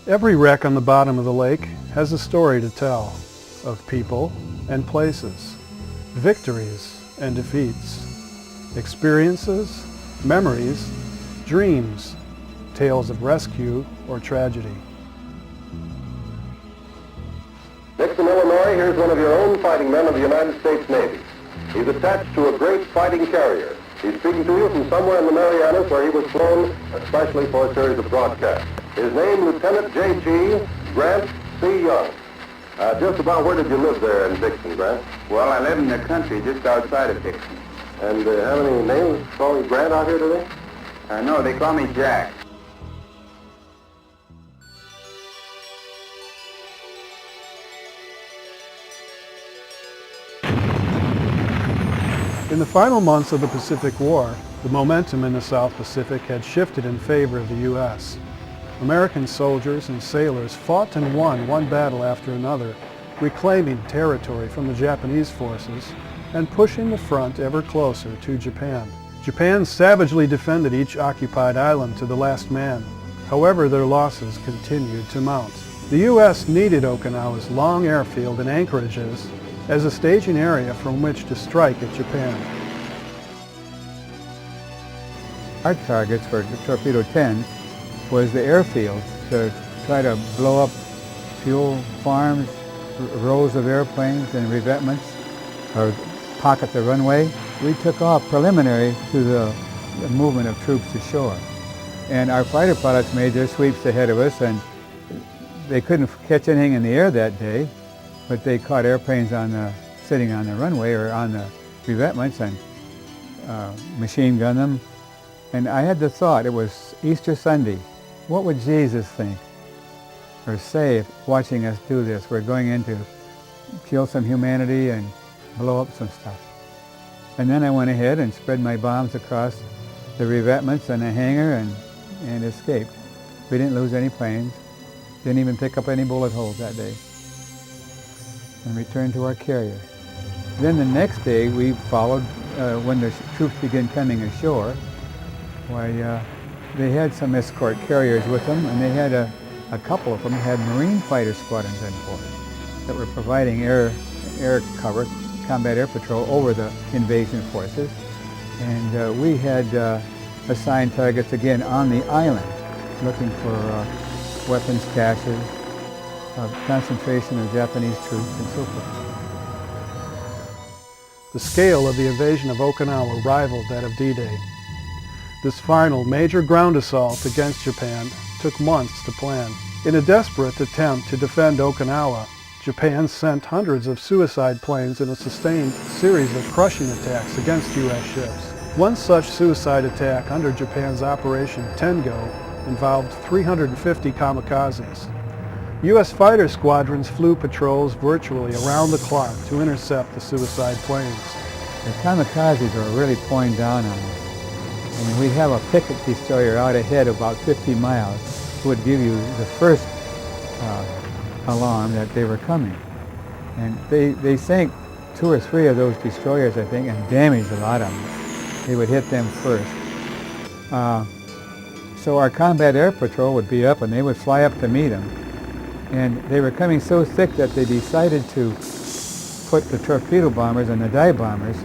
Every wreck on the bottom of the lake has a story to tell of people and places, victories and defeats, experiences, memories, dreams, tales of rescue or tragedy. Dixon, Illinois, here's one of your own fighting men of the United States Navy. He's attached to a great fighting carrier. He's speaking to you from somewhere in the Marianas where he was flown especially for a series of broadcasts. His name, Lieutenant J.G. Grant C. Young. Just about where did you live there in Dixon, Grant? Well, I live in the country just outside of Dixon. And how many names call you Grant out here today? No, they call me Jack. In the final months of the Pacific War, the momentum in the South Pacific had shifted in favor of the U.S. American soldiers and sailors fought and won one battle after another, reclaiming territory from the Japanese forces and pushing the front ever closer to Japan. Japan savagely defended each occupied island to the last man. However, their losses continued to mount. The U.S. needed Okinawa's long airfield and anchorages as a staging area from which to strike at Japan. Our targets for Torpedo 10 was the airfield to try to blow up fuel farms, rows of airplanes and revetments, or pocket the runway. We took off preliminary to the movement of troops to shore. And our fighter pilots made their sweeps ahead of us, and they couldn't catch anything in the air that day, but they caught airplanes sitting on the runway or on the revetments and machine gunned them. And I had the thought, it was Easter Sunday, what would Jesus think or say if watching us do this? We're going in to kill some humanity and blow up some stuff. And then I went ahead and spread my bombs across the revetments and the hangar and escaped. We didn't lose any planes, didn't even pick up any bullet holes that day, and returned to our carrier. Then the next day we followed, when the troops began coming ashore, why they had some escort carriers with them, and they had a couple of them had Marine fighter squadrons on board that were providing air cover, combat air patrol over the invasion forces. And we had assigned targets again on the island, looking for weapons caches, concentration of Japanese troops, and so forth. The scale of the invasion of Okinawa rivaled that of D-Day. This final major ground assault against Japan took months to plan. In a desperate attempt to defend Okinawa, Japan sent hundreds of suicide planes in a sustained series of crushing attacks against U.S. ships. One such suicide attack under Japan's Operation Tengo involved 350 kamikazes. U.S. fighter squadrons flew patrols virtually around the clock to intercept the suicide planes. The kamikazes were really pouring down on us. I mean, we'd have a picket destroyer out ahead about 50 miles who would give you the first alarm that they were coming. And they sank 2 or 3 of those destroyers, I think, and damaged a lot of them. They would hit them first. So our combat air patrol would be up and they would fly up to meet them. And they were coming so thick that they decided to put the torpedo bombers and the dive bombers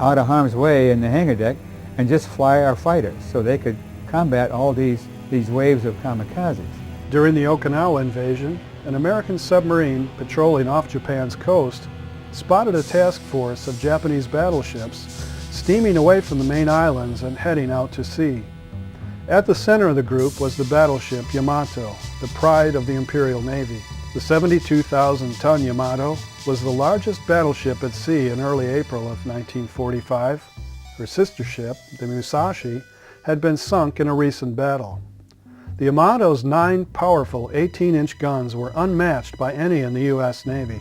out of harm's way in the hangar deck and just fly our fighters so they could combat all these waves of kamikazes. During the Okinawa invasion, an American submarine patrolling off Japan's coast spotted a task force of Japanese battleships steaming away from the main islands and heading out to sea. At the center of the group was the battleship Yamato, the pride of the Imperial Navy. The 72,000-ton Yamato was the largest battleship at sea in early April of 1945. Her sister ship, the Musashi, had been sunk in a recent battle. The Yamato's 9 powerful 18-inch guns were unmatched by any in the U.S. Navy.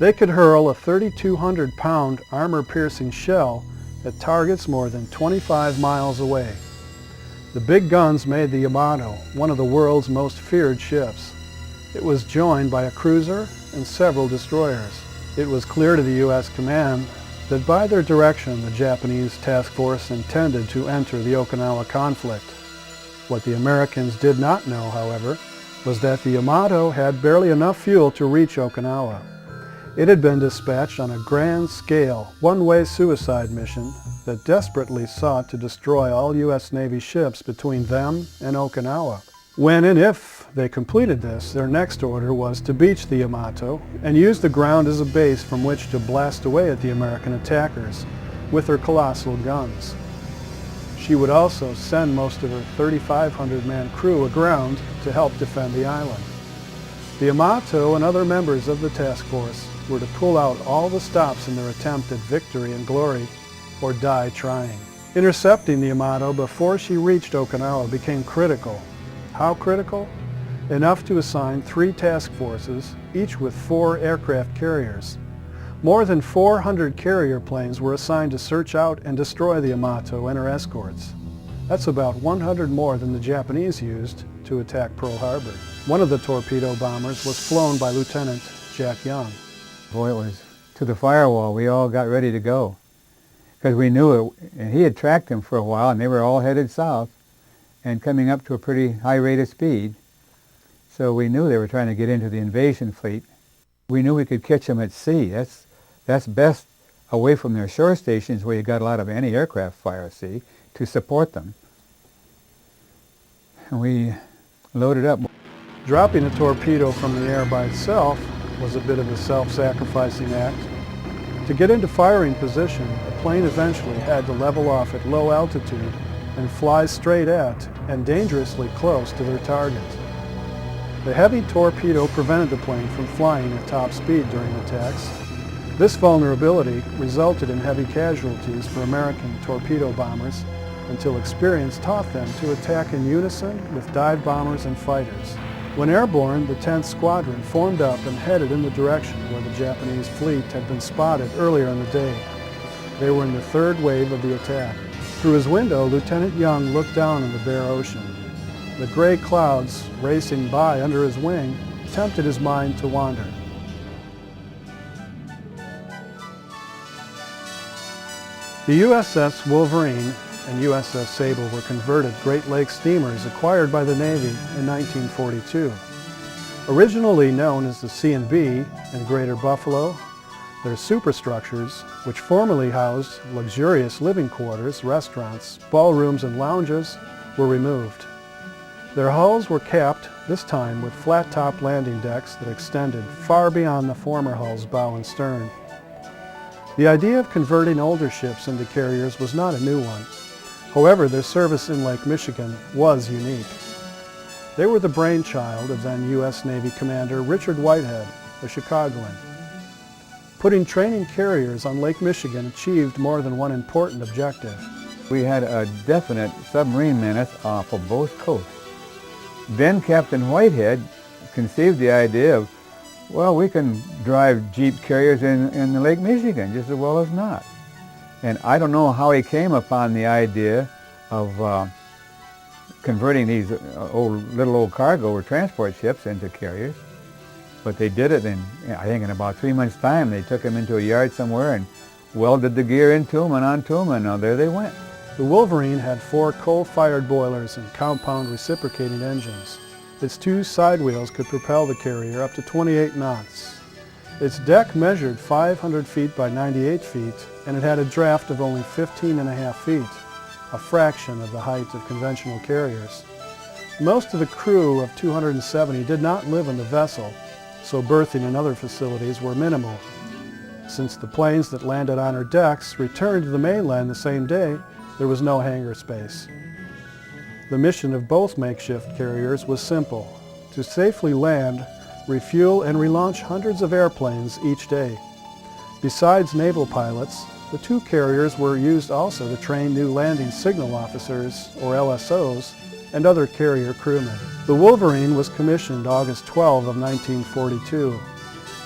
They could hurl a 3,200-pound armor-piercing shell at targets more than 25 miles away. The big guns made the Yamato one of the world's most feared ships. It was joined by a cruiser and several destroyers. It was clear to the U.S. command that by their direction the Japanese task force intended to enter the Okinawa conflict. What the Americans did not know, however, was that the Yamato had barely enough fuel to reach Okinawa. It had been dispatched on a grand-scale, one-way suicide mission that desperately sought to destroy all U.S. Navy ships between them and Okinawa. When and if they completed this, their next order was to beach the Yamato and use the ground as a base from which to blast away at the American attackers with her colossal guns. She would also send most of her 3,500-man crew aground to help defend the island. The Yamato and other members of the task force were to pull out all the stops in their attempt at victory and glory, or die trying. Intercepting the Yamato before she reached Okinawa became critical. How critical? Enough to assign 3 task forces, each with 4 aircraft carriers. More than 400 carrier planes were assigned to search out and destroy the Yamato and her escorts. That's about 100 more than the Japanese used to attack Pearl Harbor. One of the torpedo bombers was flown by Lieutenant Jack Young. Boy, it was to the firewall. We all got ready to go because we knew it, and he had tracked them for a while, and they were all headed south and coming up to a pretty high rate of speed. So we knew they were trying to get into the invasion fleet. We knew we could catch them at sea. That's best away from their shore stations where you got a lot of anti-aircraft fire, see, to support them. And we loaded up. Dropping a torpedo from the air by itself was a bit of a self-sacrificing act. To get into firing position, the plane eventually had to level off at low altitude and fly straight at and dangerously close to their target. The heavy torpedo prevented the plane from flying at top speed during attacks. This vulnerability resulted in heavy casualties for American torpedo bombers until experience taught them to attack in unison with dive bombers and fighters. When airborne, the 10th Squadron formed up and headed in the direction where the Japanese fleet had been spotted earlier in the day. They were in the 3rd wave of the attack. Through his window, Lieutenant Young looked down on the bare ocean. The gray clouds racing by under his wing tempted his mind to wander. The USS Wolverine and USS Sable were converted Great Lakes steamers acquired by the Navy in 1942. Originally known as the C&B and Greater Buffalo, their superstructures, which formerly housed luxurious living quarters, restaurants, ballrooms, and lounges, were removed. Their hulls were capped, this time with flat-top landing decks that extended far beyond the former hull's bow and stern. The idea of converting older ships into carriers was not a new one. However, their service in Lake Michigan was unique. They were the brainchild of then U.S. Navy Commander Richard Whitehead, a Chicagoan. Putting training carriers on Lake Michigan achieved more than one important objective. We had a definite submarine menace off of both coasts. Then Captain Whitehead conceived the idea of, well, we can drive jeep carriers in the Lake Michigan just as well as not. And I don't know how he came upon the idea of converting these little old cargo or transport ships into carriers. But they did it, and I think in about 3 months' time, they took them into a yard somewhere and welded the gear into them and onto them, and there they went. The Wolverine had 4 coal-fired boilers and compound reciprocating engines. Its 2 side wheels could propel the carrier up to 28 knots. Its deck measured 500 feet by 98 feet, and it had a draft of only 15.5 feet, a fraction of the height of conventional carriers. Most of the crew of 270 did not live in the vessel, so berthing in other facilities were minimal. Since the planes that landed on her decks returned to the mainland the same day, there was no hangar space. The mission of both makeshift carriers was simple: to safely land, refuel, and relaunch hundreds of airplanes each day. Besides naval pilots, the 2 carriers were used also to train new landing signal officers, or LSOs, and other carrier crewmen. The Wolverine was commissioned August 12 of 1942.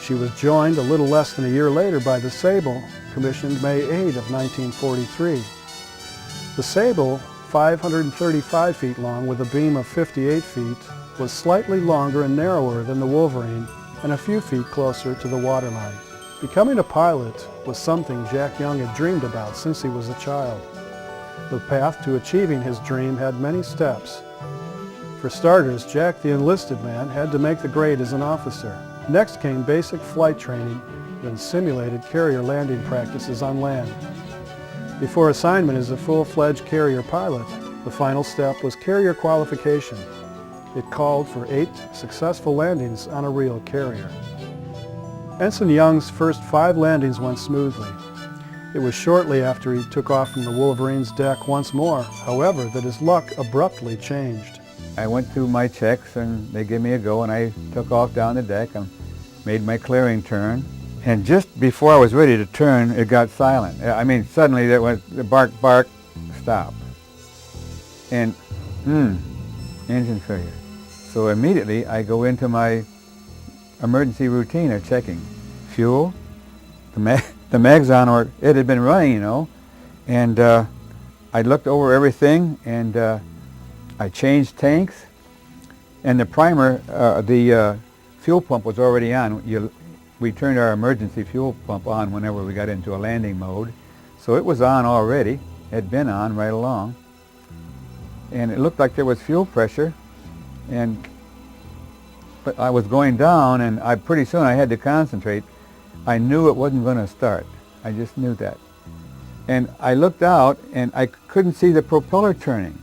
She was joined a little less than a year later by the Sable, commissioned May 8 of 1943. The Sable, 535 feet long with a beam of 58 feet, was slightly longer and narrower than the Wolverine and a few feet closer to the waterline. Becoming a pilot was something Jack Young had dreamed about since he was a child. The path to achieving his dream had many steps. For starters, Jack the enlisted man had to make the grade as an officer. Next came basic flight training, then simulated carrier landing practices on land. Before assignment as a full-fledged carrier pilot, the final step was Carrier Qualification. It called for 8 successful landings on a real carrier. Ensign Young's first 5 landings went smoothly. It was shortly after he took off from the Wolverine's deck once more, however, that his luck abruptly changed. I went through my checks and they gave me a go, and I took off down the deck and made my clearing turn. And just before I was ready to turn, it got silent. I mean, suddenly there was the bark, bark, stop. And, engine failure. So immediately I go into my emergency routine of checking fuel, the mags on, or it had been running, you know. And I looked over everything, and I changed tanks, and the primer, the fuel pump was already on. We turned our emergency fuel pump on whenever we got into a landing mode. So it was on already. It had been on right along. And it looked like there was fuel pressure. But I was going down, and pretty soon I had to concentrate. I knew it wasn't going to start. I just knew that. And I looked out, and I couldn't see the propeller turning.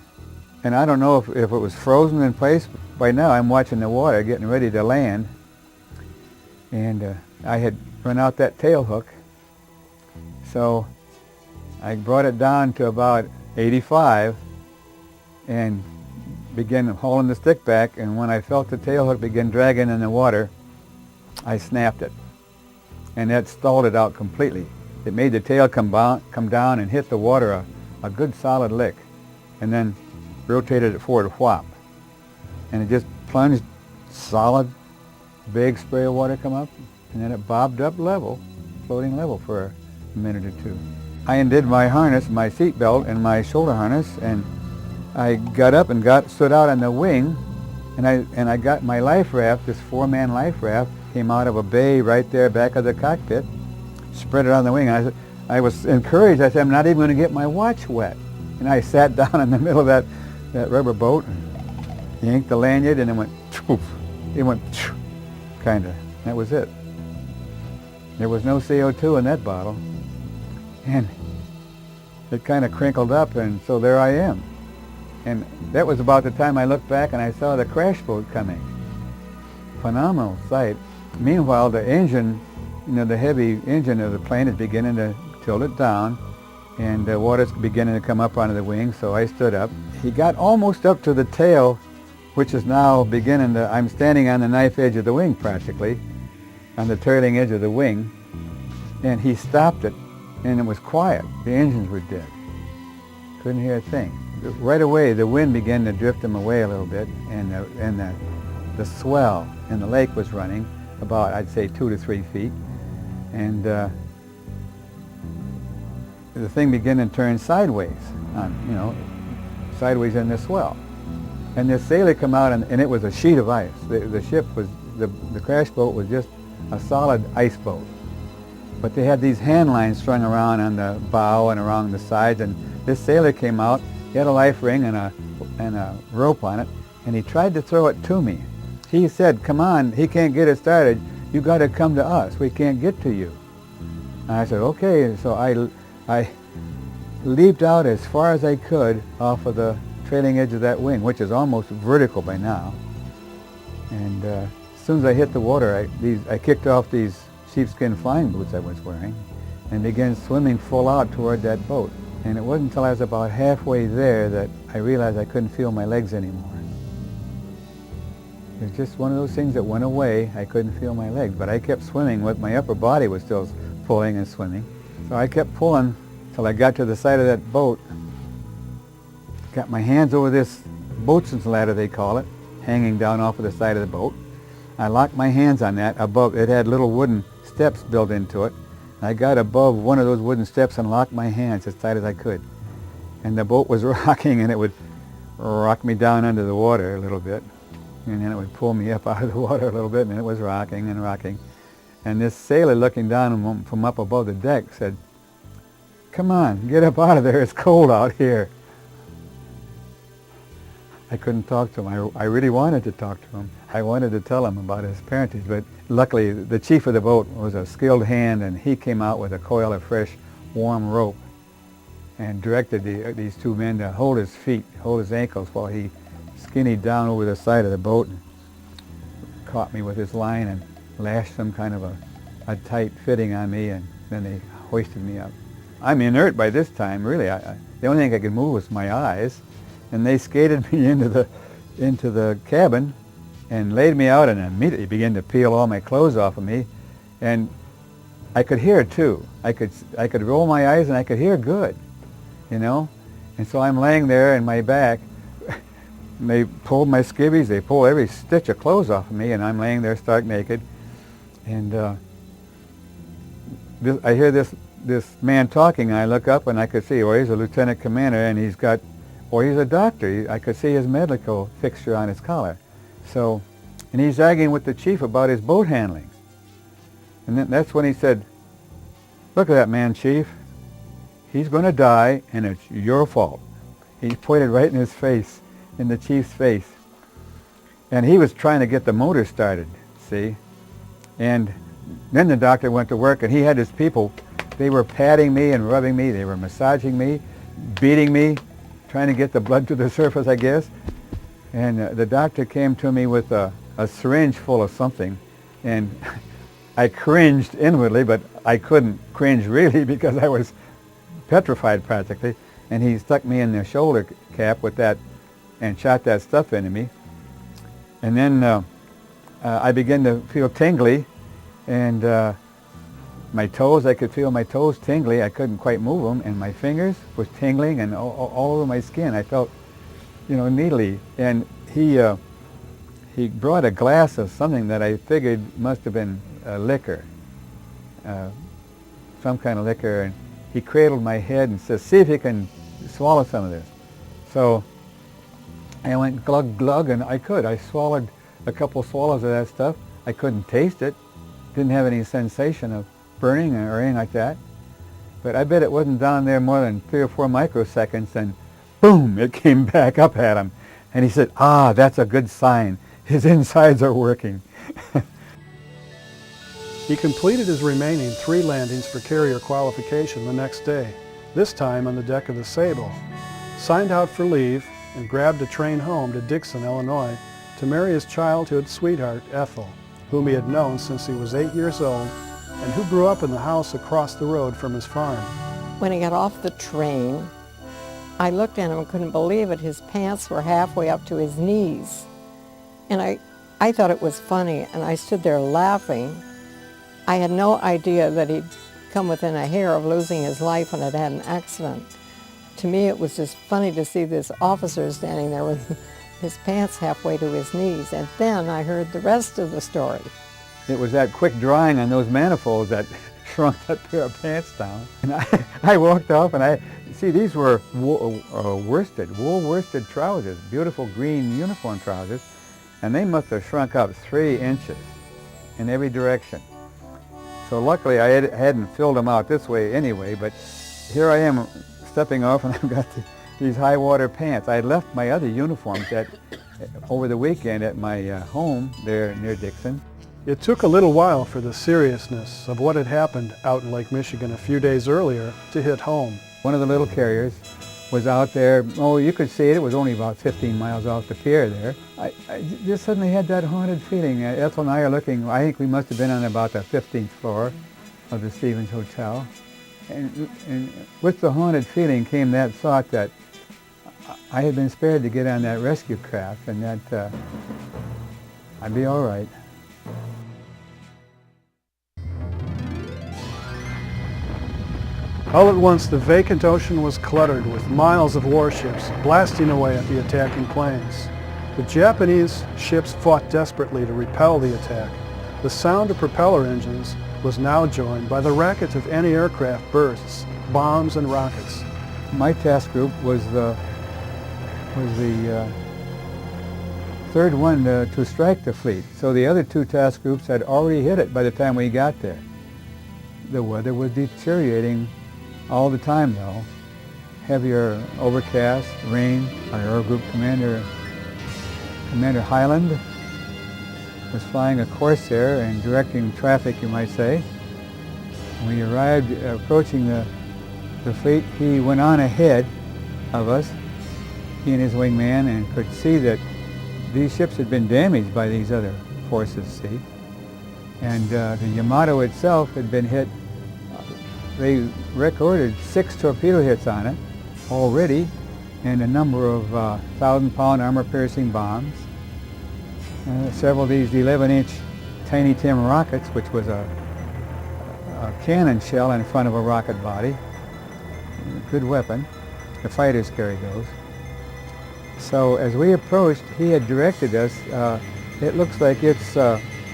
And I don't know if it was frozen in place. By now I'm watching the water getting ready to land. And I had run out that tail hook. So I brought it down to about 85 and began hauling the stick back, and when I felt the tail hook begin dragging in the water, I snapped it. And that stalled it out completely. It made the tail come down and hit the water a good solid lick, and then rotated it forward, whop. And it just plunged solid, big spray of water come up, and then it bobbed up level, floating level for a minute or two. I undid my harness, my seat belt, and my shoulder harness, and I got up and stood out on the wing, and I got my life raft, this 4-man life raft, came out of a bay right there back of the cockpit, spread it on the wing. I was encouraged. I said, I'm not even going to get my watch wet. And I sat down in the middle of that rubber boat, and yanked the lanyard, and it went, kind of. That was it. There was no CO2 in that bottle. And it kind of crinkled up, and so there I am. And that was about the time I looked back and I saw the crash boat coming. Phenomenal sight. Meanwhile, the engine, the heavy engine of the plane is beginning to tilt it down, and the water's beginning to come up onto the wing, so I stood up. He got almost up to the tail, which is now beginning to, I'm standing on the knife edge of the wing practically, on the trailing edge of the wing, and he stopped it, and it was quiet. The engines were dead. Couldn't hear a thing. Right away, the wind began to drift them away a little bit, and the swell in the lake was running about, I'd say, 2 to 3 feet, and the thing began to turn sideways, sideways in the swell. And this sailor come out, and it was a sheet of ice. The ship was, the crash boat was just a solid ice boat. But they had these hand lines strung around on the bow and around the sides, and this sailor came out. He had a life ring and a rope on it, and he tried to throw it to me. He said, come on, he can't get it started. You got to come to us. We can't get to you. And I said, okay. So I leaped out as far as I could off of the trailing edge of that wing, which is almost vertical by now. And as soon as I hit the water, I kicked off these sheepskin flying boots I was wearing and began swimming full out toward that boat. And it wasn't until I was about halfway there that I realized I couldn't feel my legs anymore. It was just one of those things that went away. I couldn't feel my legs, but I kept swimming. My upper body was still pulling and swimming. So I kept pulling till I got to the side of that boat, got my hands over this boatswain's ladder, they call it, hanging down off of the side of the boat. I locked my hands on that above. It had little wooden steps built into it. I got above one of those wooden steps and locked my hands as tight as I could. And the boat was rocking, and it would rock me down under the water a little bit. And then it would pull me up out of the water a little bit, and it was rocking and rocking. And this sailor looking down from up above the deck said, "Come on, get up out of there, it's cold out here." I couldn't talk to him. I really wanted to talk to him. I wanted to tell him about his parentage, but luckily the chief of the boat was a skilled hand, and he came out with a coil of fresh, warm rope and directed these two men to hold his feet, hold his ankles, while he skinnied down over the side of the boat and caught me with his line and lashed some kind of a tight fitting on me, and then they hoisted me up. I'm inert by this time, really. The only thing I could move was my eyes, and they skated me into the cabin and laid me out and immediately began to peel all my clothes off of me. And I could hear too. I could roll my eyes and I could hear good, you know. And so I'm laying there in my back. They pulled my skivvies, they pulled every stitch of clothes off of me, and I'm laying there stark naked. And I hear this man talking, and I look up and I could see, he's a lieutenant commander, and he's a doctor. I could see his medical fixture on his collar. So, and he's arguing with the chief about his boat handling. And then that's when he said, "Look at that man, Chief. He's going to die, and it's your fault." He pointed right in his face, in the chief's face. And he was trying to get the motor started, see? And then the doctor went to work, and he had his people. They were patting me and rubbing me. They were massaging me, beating me, trying to get the blood to the surface, I guess. And the doctor came to me with a syringe full of something, and I cringed inwardly, but I couldn't cringe really because I was petrified practically. And he stuck me in the shoulder cap with that and shot that stuff into me. And then I began to feel tingly, and my toes, I could feel my toes tingly. I couldn't quite move them, and my fingers was tingling, and all over my skin I felt, needly. And he brought a glass of something that I figured must have been liquor, some kind of liquor, and he cradled my head and said, "See if you can swallow some of this." So I went glug glug, and I could. I swallowed a couple swallows of that stuff. I couldn't taste it, didn't have any sensation of burning or anything like that. But I bet it wasn't down there more than 3 or 4 microseconds, and boom, it came back up at him. And he said, "Ah, that's a good sign. His insides are working." He completed his remaining 3 landings for Carrier Qualification the next day, this time on the deck of the Sable, signed out for leave, and grabbed a train home to Dixon, Illinois, to marry his childhood sweetheart, Ethel, whom he had known since he was 8 years old, and who grew up in the house across the road from his farm. When he got off the train, I looked at him and couldn't believe it. His pants were halfway up to his knees. And I thought it was funny, and I stood there laughing. I had no idea that he'd come within a hair of losing his life when it had an accident. To me, it was just funny to see this officer standing there with his pants halfway to his knees. And then I heard the rest of the story. It was that quick drawing on those manifolds that shrunk that pair of pants down. And I walked off, and these were wool worsted trousers, beautiful green uniform trousers, and they must have shrunk up 3 inches in every direction. So luckily I hadn't filled them out this way anyway, but here I am stepping off, and I've got these high water pants. I had left my other uniforms over the weekend at my home there near Dixon. It took a little while for the seriousness of what had happened out in Lake Michigan a few days earlier to hit home. One of the little carriers was out there. Oh, you could see it. It was only about 15 miles off the pier there. I just suddenly had that haunted feeling. Ethel and I are looking, I think we must have been on about the 15th floor of the Stevens Hotel. And with the haunted feeling came that thought that I had been spared to get on that rescue craft, and that I'd be all right. All at once, the vacant ocean was cluttered with miles of warships blasting away at the attacking planes. The Japanese ships fought desperately to repel the attack. The sound of propeller engines was now joined by the racket of anti-aircraft bursts, bombs, and rockets. My task group was the third one to strike the fleet. So the other two task groups had already hit it by the time we got there. The weather was deteriorating all the time though. Heavier overcast, rain. Our Air Group Commander Highland was flying a Corsair and directing traffic, you might say. When we arrived approaching the fleet, he went on ahead of us, he and his wingman, and could see that these ships had been damaged by these other forces, see. And the Yamato itself had been hit. They recorded 6 torpedo hits on it already, and a number of 1,000-pound armor-piercing bombs. Several of these 11-inch Tiny Tim rockets, which was a cannon shell in front of a rocket body. Good weapon. The fighters carried those. So as we approached, he had directed us. It looks like it's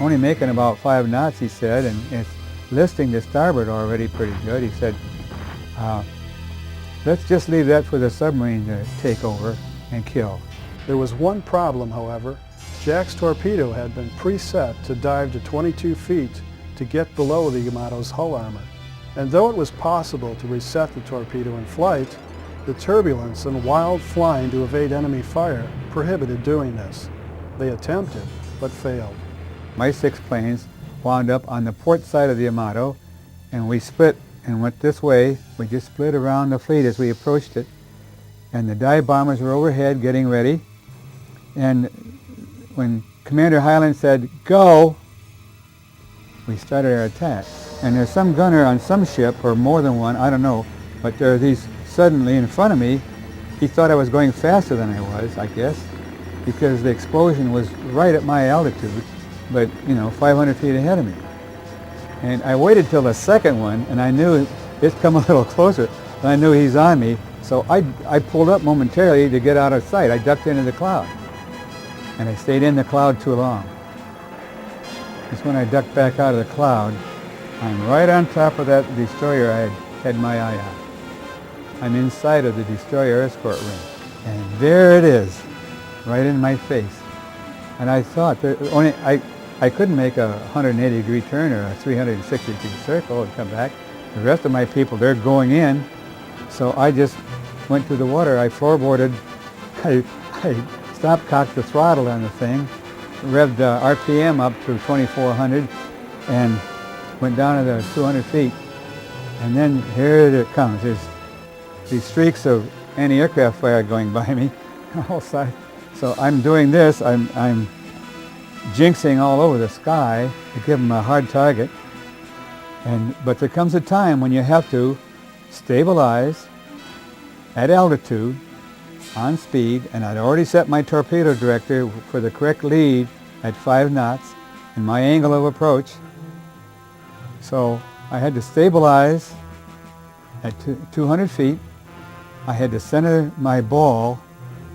only making about 5 knots, he said, and it's listing to starboard already pretty good. He said, let's just leave that for the submarine to take over and kill. There was one problem, however. Jack's torpedo had been preset to dive to 22 feet to get below the Yamato's hull armor. And though it was possible to reset the torpedo in flight, the turbulence and wild flying to evade enemy fire prohibited doing this. They attempted, but failed. My 6 planes wound up on the port side of the Yamato, and we split and went this way. We just split around the fleet as we approached it, and the dive bombers were overhead getting ready. And when Commander Highland said, "Go," we started our attack. And there's some gunner on some ship, or more than one, I don't know, but there are these suddenly in front of me. He thought I was going faster than I was, I guess, because the explosion was right at my altitude, but 500 feet ahead of me. And I waited till the second one, and I knew it's come a little closer, and I knew he's on me, so I pulled up momentarily to get out of sight. I ducked into the cloud, and I stayed in the cloud too long. It's when I ducked back out of the cloud, I'm right on top of that destroyer I had my eye on. I'm inside of the destroyer escort ring, and there it is, right in my face. And I thought that I couldn't make a 180-degree turn or a 360-degree circle and come back. The rest of my people, they're going in, so I just went to the water. I floorboarded. I stop-cocked the throttle on the thing, revved RPM up to 2,400, and went down to the 200 feet. And then here it comes. There's these streaks of anti-aircraft fire going by me all sides. So I'm doing this. I'm jinxing all over the sky to give them a hard target. But there comes a time when you have to stabilize at altitude, on speed, and I'd already set my torpedo director for the correct lead at 5 knots and my angle of approach. So I had to stabilize at 200 feet. I had to center my ball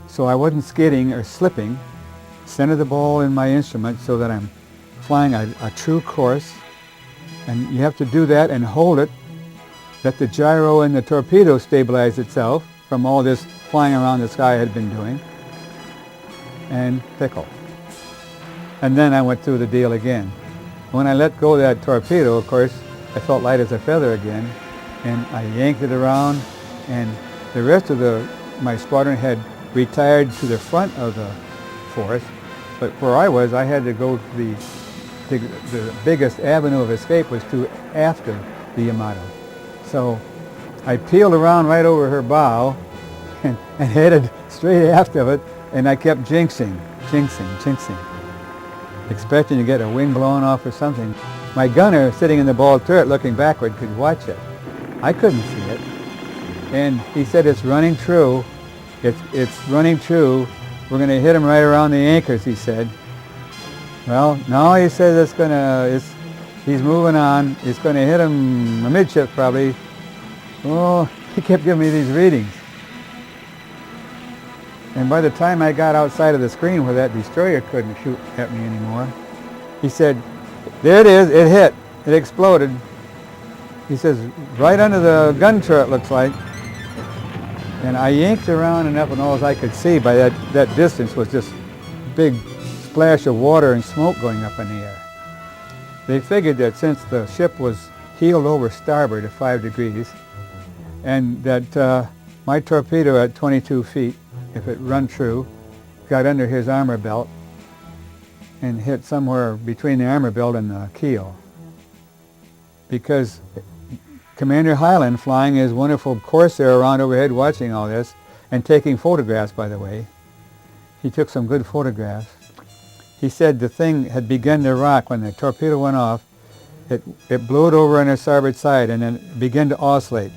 so I wasn't skidding or slipping. Center the ball in my instrument so that I'm flying a true course. And you have to do that and hold it. Let the gyro in the torpedo stabilize itself from all this flying around the sky I had been doing. And pickle. And then I went through the deal again. When I let go of that torpedo, of course, I felt light as a feather again, and I yanked it around, and the rest of my squadron had retired to the front of the force, but where I was, I had to go to the biggest avenue of escape was to after the Yamato. So I peeled around right over her bow and headed straight aft of it, and I kept jinxing, expecting to get a wing blown off or something. My gunner sitting in the ball turret looking backward could watch it. I couldn't see it. And he said, "It's running true. It's running true. We're going to hit him right around the anchors," he said. Well, no, he says he's moving on. It's going to hit him amidship probably. Oh, he kept giving me these readings. And by the time I got outside of the screen where that destroyer couldn't shoot at me anymore, he said, "There it is, it hit, it exploded." He says, "Right under the gun turret, looks like." And I yanked around enough, and all I could see by that distance was just big splash of water and smoke going up in the air. They figured that since the ship was heeled over starboard at 5 degrees, and that my torpedo at 22 feet, if it run true, got under his armor belt and hit somewhere between the armor belt and the keel. Because Commander Highland, flying his wonderful Corsair around overhead watching all this and taking photographs, by the way, he took some good photographs. He said the thing had begun to rock when the torpedo went off. It blew it over on the starboard side and then it began to oscillate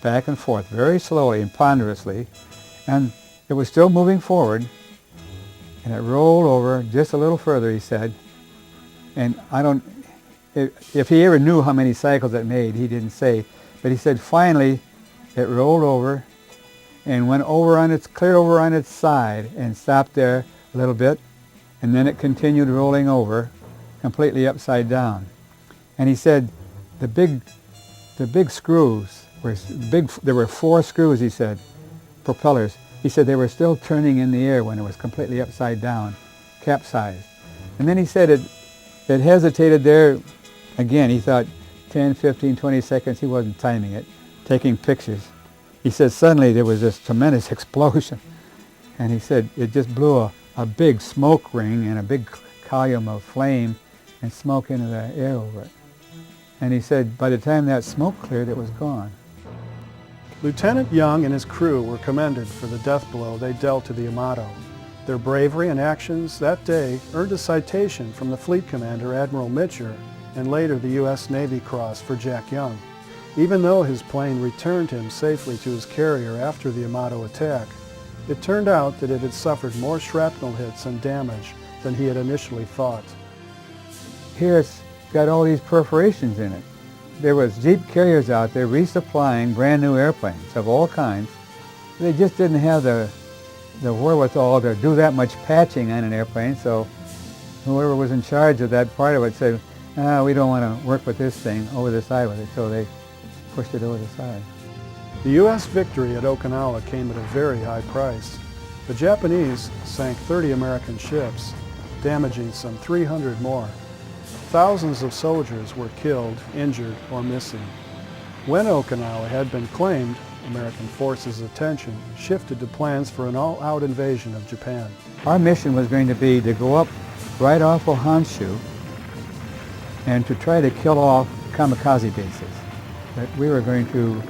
back and forth very slowly and ponderously, and it was still moving forward, and it rolled over just a little further, he said. And if he ever knew how many cycles it made, he didn't say, but he said finally it rolled over and went over on clear over on its side and stopped there a little bit, and then it continued rolling over completely upside down. And he said the big screws were big. There were 4 screws, he said, propellers. He said they were still turning in the air when it was completely upside down, capsized. And then he said it hesitated there again. He thought 10, 15, 20 seconds. He wasn't timing it, taking pictures. He said suddenly there was this tremendous explosion. And he said it just blew a big smoke ring and a big column of flame and smoke into the air over it. And he said by the time that smoke cleared, it was gone. Lieutenant Young and his crew were commended for the death blow they dealt to the Yamato. Their bravery and actions that day earned a citation from the fleet commander, Admiral Mitcher, and later the U.S. Navy Cross for Jack Young. Even though his plane returned him safely to his carrier after the Yamato attack, it turned out that it had suffered more shrapnel hits and damage than he had initially thought. Here it's got all these perforations in it. There was Jeep carriers out there resupplying brand new airplanes of all kinds. They just didn't have the wherewithal to do that much patching on an airplane, so whoever was in charge of that part of it said, we don't want to work with this thing, over the side with it, so they pushed it over the side. The U.S. victory at Okinawa came at a very high price. The Japanese sank 30 American ships, damaging some 300 more. Thousands of soldiers were killed, injured, or missing. When Okinawa had been claimed, American forces' attention shifted to plans for an all-out invasion of Japan. Our mission was going to be to go up right off of Honshu and to try to kill off kamikaze bases. But we were going to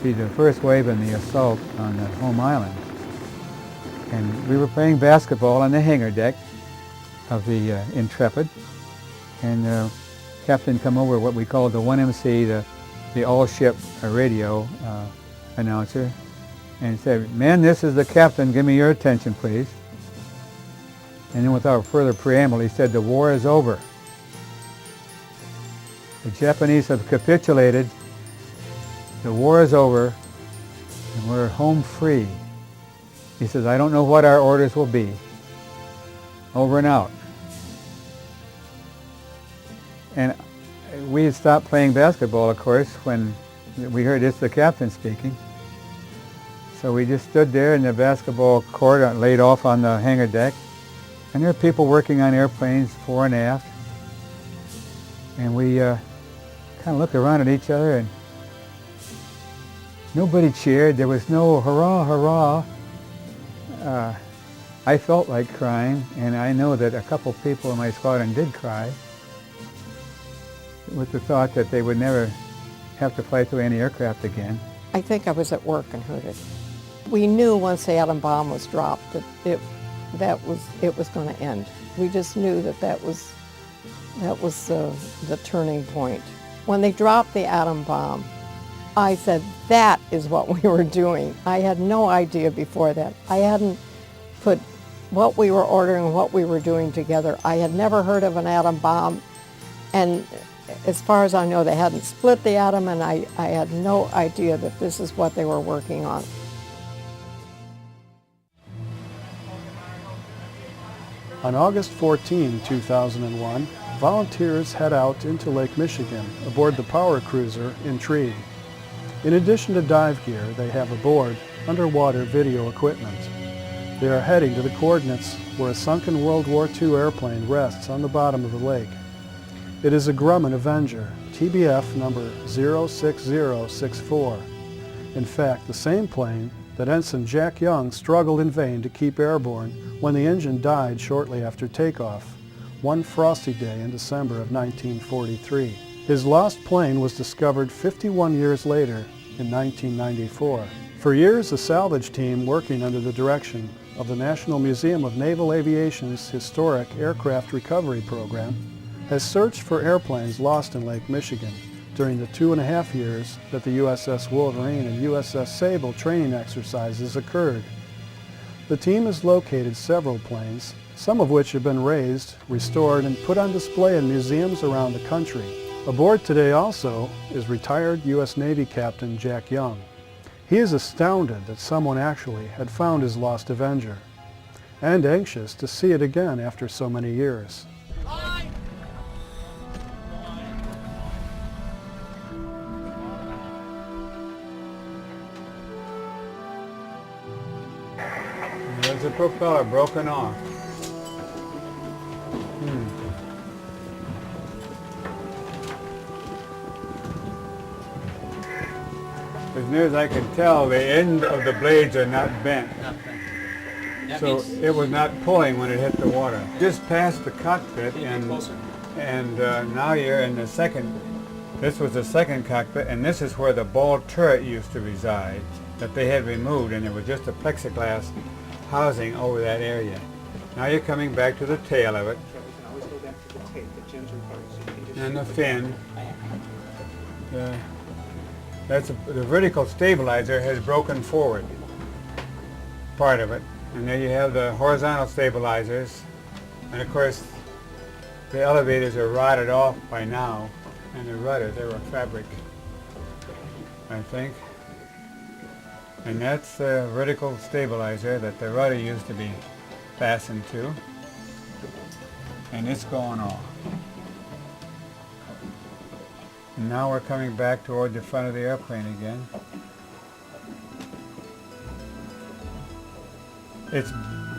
be the first wave in the assault on the home islands. And we were playing basketball on the hangar deck of the Intrepid. And the captain come over, what we called the 1MC, the all-ship radio announcer, and said, "Men, this is the captain. Give me your attention, please." And then without further preamble, he said, "The war is over. The Japanese have capitulated. The war is over, and we're home free." He says, "I don't know what our orders will be. Over and out." And we had stopped playing basketball, of course, when we heard it's the captain speaking. So we just stood there in the basketball court, laid off on the hangar deck, and there were people working on airplanes fore and aft. And we kind of looked around at each other, and nobody cheered. There was no hurrah, hurrah. I felt like crying, and I know that a couple people in my squadron did cry, with the thought that they would never have to fly through any aircraft again. I think I was at work and heard it. We knew once the atom bomb was dropped that it was going to end. We just knew that was the turning point. When they dropped the atom bomb, I said, that is what we were doing. I had no idea before that. I hadn't put what we were ordering and what we were doing together. I had never heard of an atom bomb, and as far as I know, they hadn't split the atom, and I had no idea that this is what they were working on. On August 14, 2001, volunteers head out into Lake Michigan aboard the power cruiser Intrigue. In addition to dive gear, they have aboard underwater video equipment. They are heading to the coordinates where a sunken World War II airplane rests on the bottom of the lake. It is a Grumman Avenger, TBF number 06064. In fact, the same plane that Ensign Jack Young struggled in vain to keep airborne when the engine died shortly after takeoff, one frosty day in December of 1943. His lost plane was discovered 51 years later in 1994. For years, a salvage team working under the direction of the National Museum of Naval Aviation's historic aircraft recovery program has searched for airplanes lost in Lake Michigan during the 2.5 years that the USS Wolverine and USS Sable training exercises occurred. The team has located several planes, some of which have been raised, restored, and put on display in museums around the country. Aboard today also is retired U.S. Navy Captain Jack Young. He is astounded that someone actually had found his lost Avenger, and anxious to see it again after so many years. There's a propeller broken off. As near as I can tell, the end of the blades are not bent. So it was not pulling when it hit the water. Just past the cockpit, and now you're in the second. This was the second cockpit, and this is where the ball turret used to reside that they had removed, and there was just a plexiglass housing over that area. Now you're coming back to the tail of it, and the fin. The vertical stabilizer has broken forward, part of it, and there you have the horizontal stabilizers, and of course the elevators are rotted off by now, and the rudder, they were fabric, I think. And that's the vertical stabilizer that the rudder used to be fastened to, and it's going off. And now we're coming back toward the front of the airplane again. It's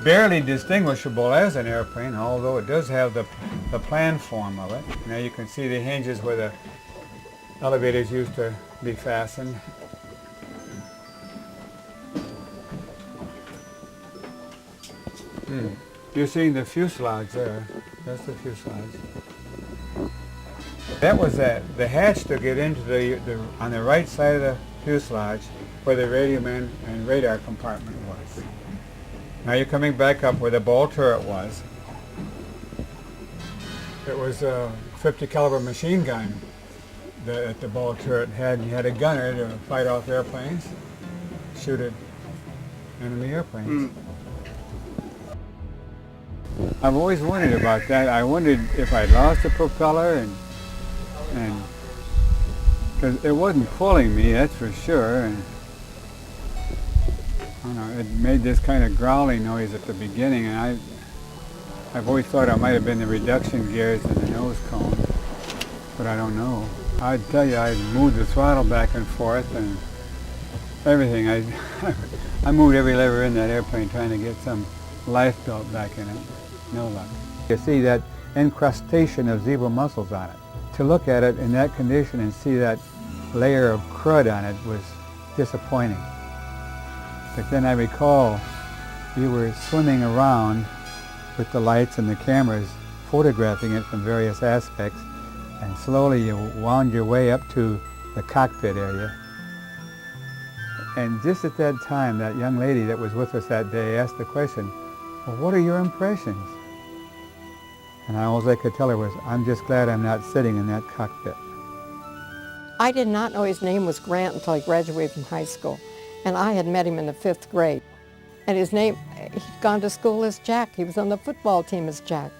barely distinguishable as an airplane, although it does have the plan form of it. Now you can see the hinges where the elevators used to be fastened. You're seeing the fuselage there. That's the fuselage. That was the hatch to get into on the right side of the fuselage where the radio man and radar compartment was. Now you're coming back up where the ball turret was. It was a 50 caliber machine gun that the ball turret had. You had a gunner to fight off airplanes, shoot at enemy airplanes. I've always wondered about that. I wondered if I'd lost the propeller, and because it wasn't pulling me, that's for sure. And I don't know, it made this kind of growling noise at the beginning, and I've always thought it might have been the reduction gears in the nose cone, but I don't know. I'd tell you, I moved the throttle back and forth and everything. I moved every lever in that airplane trying to get some life built back in it. No luck. You see that encrustation of zebra mussels on it. To look at it in that condition and see that layer of crud on it was disappointing. But then I recall you were swimming around with the lights and the cameras photographing it from various aspects, and slowly you wound your way up to the cockpit area. And just at that time, that young lady that was with us that day asked the question, well, what are your impressions? And all I could tell her was, I'm just glad I'm not sitting in that cockpit. I did not know his name was Grant until he graduated from high school. And I had met him in the 5th grade. And his name, he'd gone to school as Jack. He was on the football team as Jack.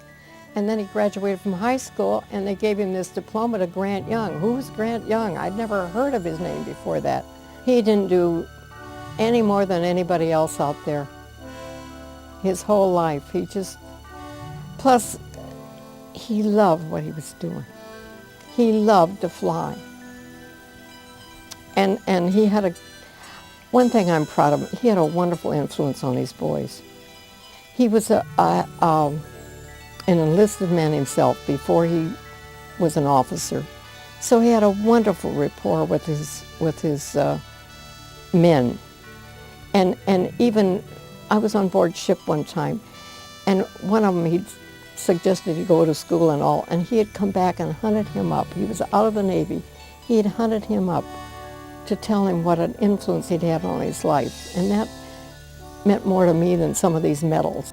And then he graduated from high school, and they gave him this diploma to Grant Young. Who's Grant Young? I'd never heard of his name before that. He didn't do any more than anybody else out there. His whole life, he just, plus, he loved what he was doing. He loved to fly. And he had one thing I'm proud of, he had a wonderful influence on these boys. He was an enlisted man himself before he was an officer. So he had a wonderful rapport with his men. And even, I was on board ship one time, and one of them, he suggested he go to school and all, and he had come back and hunted him up. He was out of the Navy. He had hunted him up to tell him what an influence he'd have on his life. And that meant more to me than some of these medals.